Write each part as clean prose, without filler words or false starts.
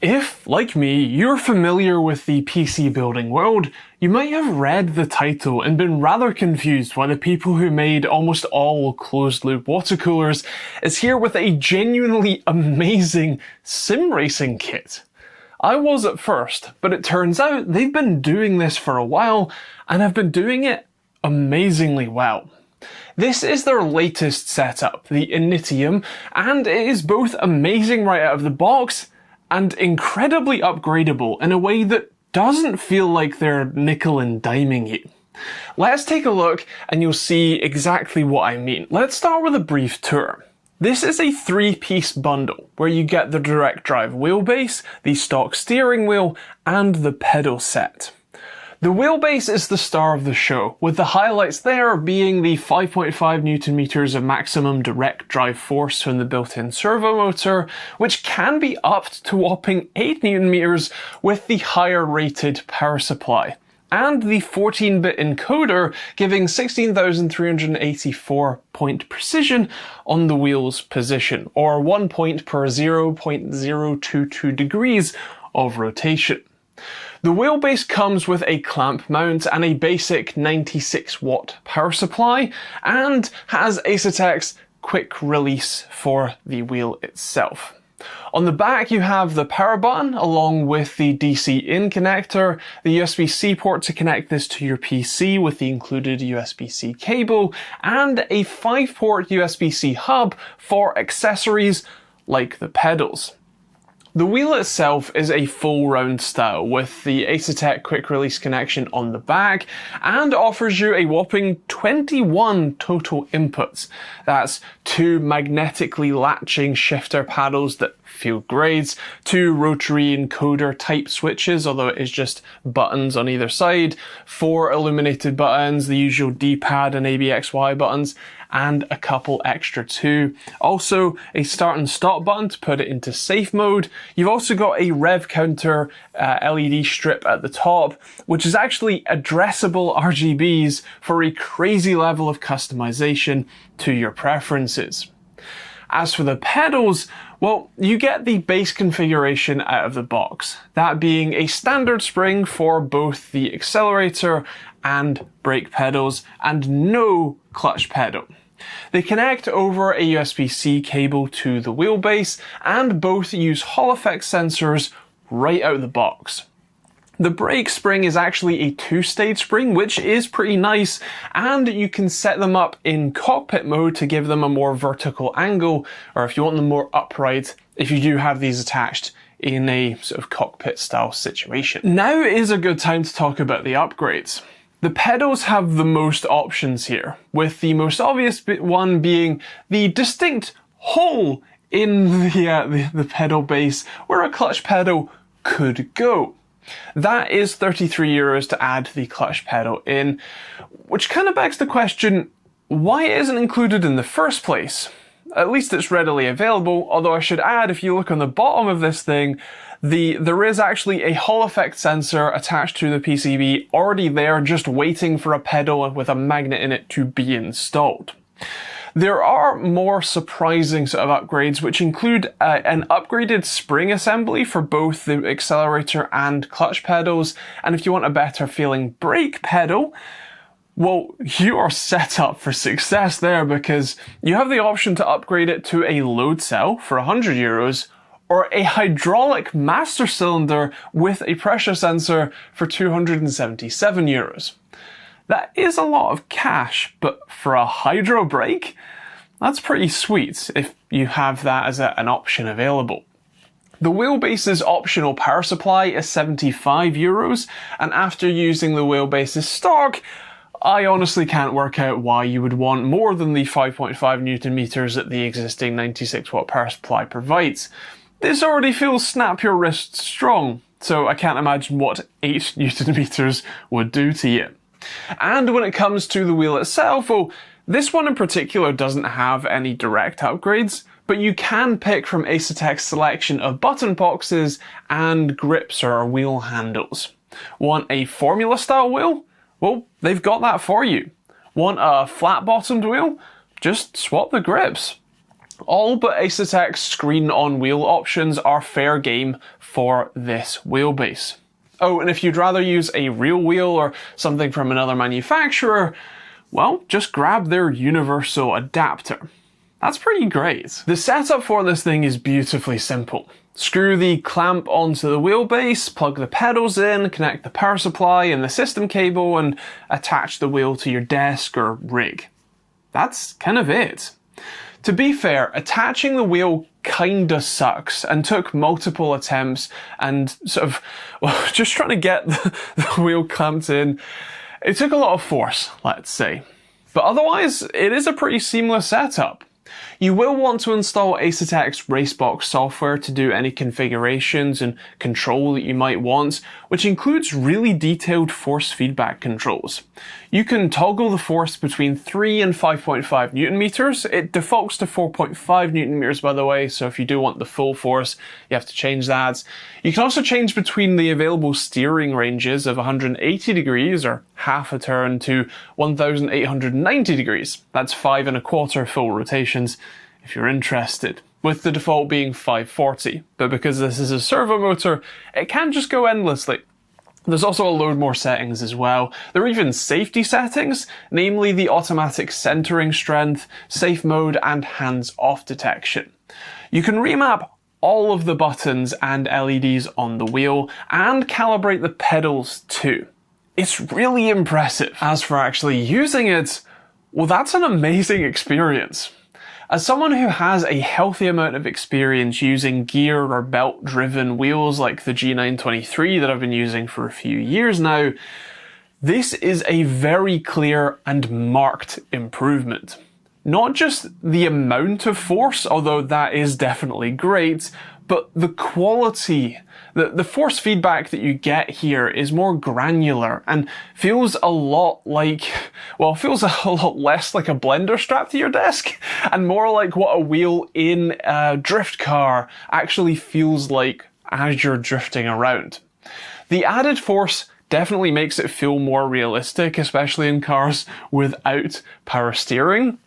If, like me, you're familiar with the PC building world, you might have read the title and been rather confused why the people who made almost all closed-loop watercoolers is here with a genuinely amazing sim racing kit. I was at first, but it turns out they've been doing this for a while and have been doing it amazingly well. This is their latest setup, the Initium, and it is both amazing right out of the box and incredibly upgradable in a way that doesn't feel like they're nickel and diming you. Let's take a look and you'll see exactly what I mean. Let's start with a brief tour. This is a 3-piece bundle where you get the direct drive wheelbase, the stock steering wheel, and the pedal set. The wheelbase is the star of the show, with the highlights there being the 5.5 Nm of maximum direct drive force from the built-in servo motor, which can be upped to a whopping 8 Nm with the higher rated power supply, and the 14-bit encoder giving 16,384 point precision on the wheel's position, or 1 point per 0.022 degrees of rotation. The wheelbase comes with a clamp mount and a basic 96 watt power supply, and has Asetek's quick release for the wheel itself. On the back you have the power button along with the DC in connector, the USB-C port to connect this to your PC with the included USB-C cable, and a 5-port USB-C hub for accessories like the pedals. The wheel itself is a full round style with the Asetek quick release connection on the back and offers you a whopping 21 total inputs. That's 2 magnetically latching shifter paddles that feel great, 2 rotary encoder type switches, although it is just buttons on either side, 4 illuminated buttons, the usual D-pad and ABXY buttons, and a couple extra too. Also, a start and stop button to put it into safe mode. You've also got a rev counter LED strip at the top, which is actually addressable RGBs for a crazy level of customization to your preferences. As for the pedals, well, you get the base configuration out of the box, that being a standard spring for both the accelerator and brake pedals, and no clutch pedal. They connect over a USB-C cable to the wheelbase, and both use Hall effect sensors right out of the box. The brake spring is actually a 2-stage spring, which is pretty nice, and you can set them up in cockpit mode to give them a more vertical angle, or if you want them more upright, if you do have these attached in a sort of cockpit style situation. Now is a good time to talk about the upgrades. The pedals have the most options here, with the most obvious one being the distinct hole in the pedal base where a clutch pedal could go. That is €33 to add the clutch pedal in, which kind of begs the question, why it isn't included in the first place? At least it's readily available, although I should add, if you look on the bottom of this thing, there is actually a Hall effect sensor attached to the PCB already there, just waiting for a pedal with a magnet in it to be installed. There are more surprising sort of upgrades, which include an upgraded spring assembly for both the accelerator and clutch pedals, and if you want a better feeling brake pedal, well, you are set up for success there, because you have the option to upgrade it to a load cell for €100, or a hydraulic master cylinder with a pressure sensor for €277. That is a lot of cash, but for a hydro brake, that's pretty sweet if you have that as an option available. The wheelbase's optional power supply is €75, and after using the wheelbase's stock, I honestly can't work out why you would want more than the 5.5 Nm that the existing 96 watt power supply provides. This already feels snap your wrist strong, so I can't imagine what 8 Nm would do to you. And when it comes to the wheel itself, well, this one in particular doesn't have any direct upgrades, but you can pick from Asetek's selection of button boxes and grips or wheel handles. Want a formula style wheel? Well, they've got that for you. Want a flat bottomed wheel? Just swap the grips. All but Asetek's screen on wheel options are fair game for this wheelbase. Oh, and if you'd rather use a real wheel or something from another manufacturer, well, just grab their universal adapter. That's pretty great. The setup for this thing is beautifully simple. Screw the clamp onto the wheelbase, plug the pedals in, connect the power supply and the system cable, and attach the wheel to your desk or rig. That's kind of it. To be fair, attaching the wheel kinda sucks and took multiple attempts and sort of, well, just trying to get the wheel clamped in. It took a lot of force, let's say. But otherwise, it is a pretty seamless setup. You will want to install Asetek's Racebox software to do any configurations and control that you might want, which includes really detailed force feedback controls. You can toggle the force between 3 and 5.5 Newton meters. It defaults to 4.5 Newton meters, by the way, so if you do want the full force, you have to change that. You can also change between the available steering ranges of 180 degrees, or half a turn, to 1890 degrees. That's 5 1/4 full rotations, if you're interested, with the default being 540. But because this is a servo motor, it can just go endlessly. There's also a load more settings as well. There are even safety settings, namely the automatic centering strength, safe mode, and hands-off detection. You can remap all of the buttons and LEDs on the wheel, and calibrate the pedals too. It's really impressive. As for actually using it, well, that's an amazing experience. As someone who has a healthy amount of experience using gear or belt-driven wheels like the G923 that I've been using for a few years now, this is a very clear and marked improvement. Not just the amount of force, although that is definitely great, but the quality. The force feedback that you get here is more granular and feels a lot like, well, feels a lot less like a blender strapped to your desk and more like what a wheel in a drift car actually feels like as you're drifting around. The added force definitely makes it feel more realistic, especially in cars without power steering.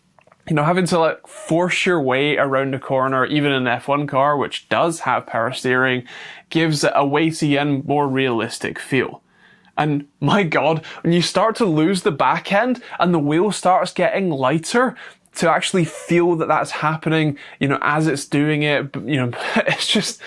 You know, having to like force your way around a corner, even in an F1 car, which does have power steering, gives it a weighty and more realistic feel. And my God, when you start to lose the back end and the wheel starts getting lighter, to actually feel that that's happening, you know, as it's doing it, you know, it's just,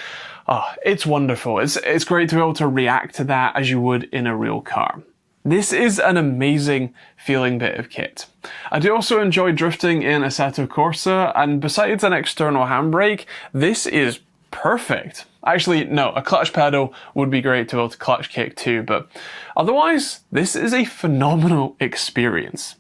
it's wonderful. It's great to be able to react to that as you would in a real car. This is an amazing feeling bit of kit. I do also enjoy drifting in Assetto Corsa, and besides an external handbrake, this is perfect. Actually, no, a clutch pedal would be great to be able to clutch kick too, but otherwise, this is a phenomenal experience.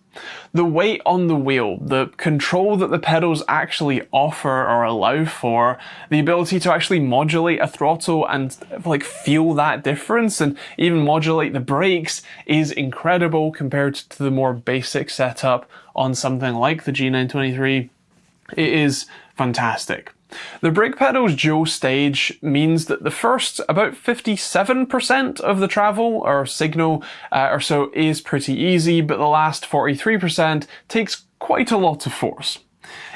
The weight on the wheel, the control that the pedals actually offer or allow for, the ability to actually modulate a throttle and like feel that difference and even modulate the brakes is incredible compared to the more basic setup on something like the G923. It is fantastic. The brake pedal's dual stage means that the first about 57% of the travel or signal or so is pretty easy, but the last 43% takes quite a lot of force.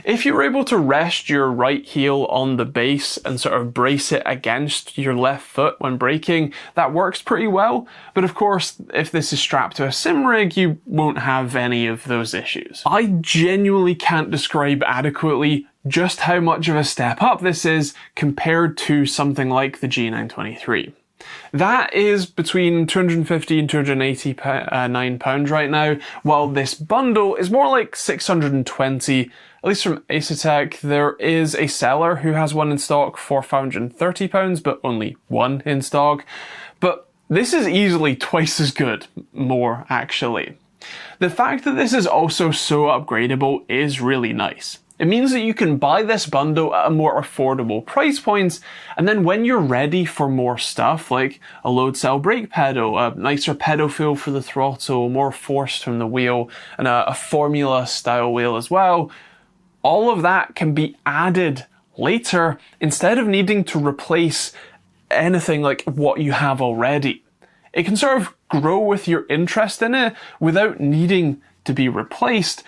If you're able to rest your right heel on the base and sort of brace it against your left foot when braking, that works pretty well. But of course, if this is strapped to a sim rig, you won't have any of those issues. I genuinely can't describe adequately just how much of a step up this is compared to something like the G923. That is between £250 and £289 right now, while this bundle is more like £620, at least from Asetek. There is a seller who has one in stock for £530, but only one in stock. But this is easily twice as good, more actually. The fact that this is also so upgradable is really nice. It means that you can buy this bundle at a more affordable price point, and then when you're ready for more stuff, like a load cell brake pedal, a nicer pedal feel for the throttle, more force from the wheel, and a formula style wheel as well, all of that can be added later instead of needing to replace anything like what you have already. It can sort of grow with your interest in it without needing to be replaced,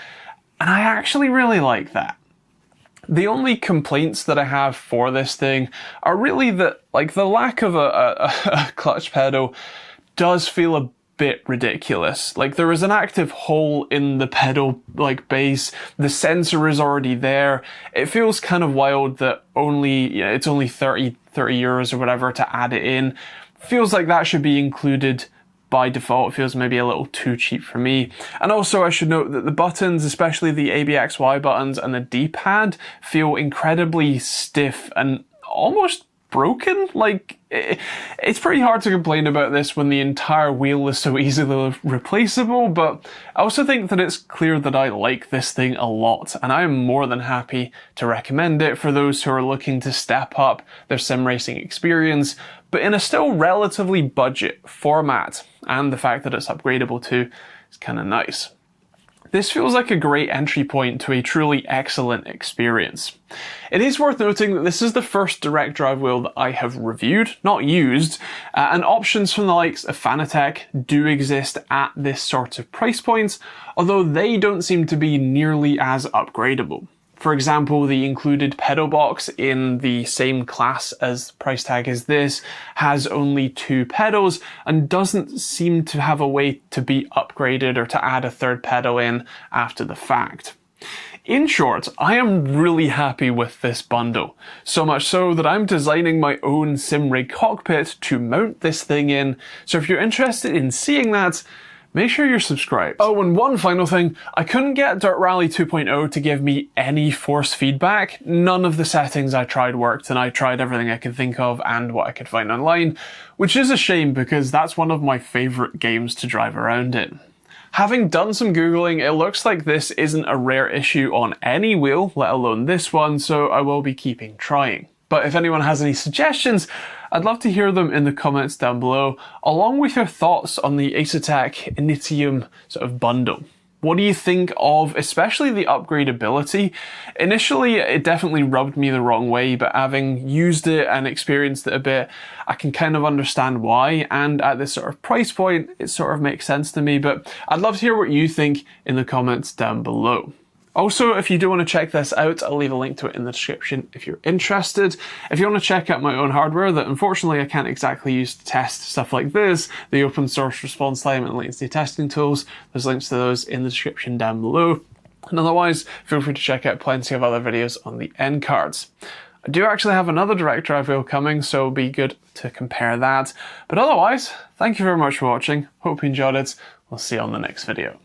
and I actually really like that. The only complaints that I have for this thing are really that, like, the lack of a clutch pedal does feel a bit ridiculous. Like, there is an active hole in the pedal, like, base. The sensor is already there. It feels kind of wild that it's only 30 euros or whatever to add it in. Feels like that should be included by default. It feels maybe a little too cheap for me. And also I should note that the buttons, especially the ABXY buttons and the D-pad, feel incredibly stiff and almost broken. Like, it's pretty hard to complain about this when the entire wheel is so easily replaceable, but I also think that it's clear that I like this thing a lot, and I am more than happy to recommend it for those who are looking to step up their sim racing experience, but in a still relatively budget format, and the fact that it's upgradable too is kind of nice. This feels like a great entry point to a truly excellent experience. It is worth noting that this is the first direct drive wheel that I have reviewed, not used, and options from the likes of Fanatec do exist at this sort of price point, although they don't seem to be nearly as upgradable. For example, the included pedal box in the same class as price tag as this has only 2 pedals and doesn't seem to have a way to be upgraded or to add a third pedal in after the fact. In short, I am really happy with this bundle, so much so that I'm designing my own sim rig cockpit to mount this thing in, so if you're interested in seeing that, make sure you're subscribed. Oh, and one final thing, I couldn't get Dirt Rally 2.0 to give me any force feedback. None of the settings I tried worked, and I tried everything I could think of and what I could find online, which is a shame because that's one of my favourite games to drive around in. Having done some Googling, it looks like this isn't a rare issue on any wheel, let alone this one, so I will be keeping trying. But if anyone has any suggestions, I'd love to hear them in the comments down below, along with your thoughts on the Asetek Initium sort of bundle. What do you think of especially the upgradability? Initially, it definitely rubbed me the wrong way, but having used it and experienced it a bit, I can kind of understand why, and at this sort of price point, it sort of makes sense to me, but I'd love to hear what you think in the comments down below. Also, if you do want to check this out, I'll leave a link to it in the description if you're interested. If you want to check out my own hardware that unfortunately I can't exactly use to test stuff like this, the open source response time and latency testing tools, there's links to those in the description down below. And otherwise, feel free to check out plenty of other videos on the end cards. I do actually have another direct drive wheel coming, so it'll be good to compare that. But otherwise, thank you very much for watching. Hope you enjoyed it. We'll see you on the next video.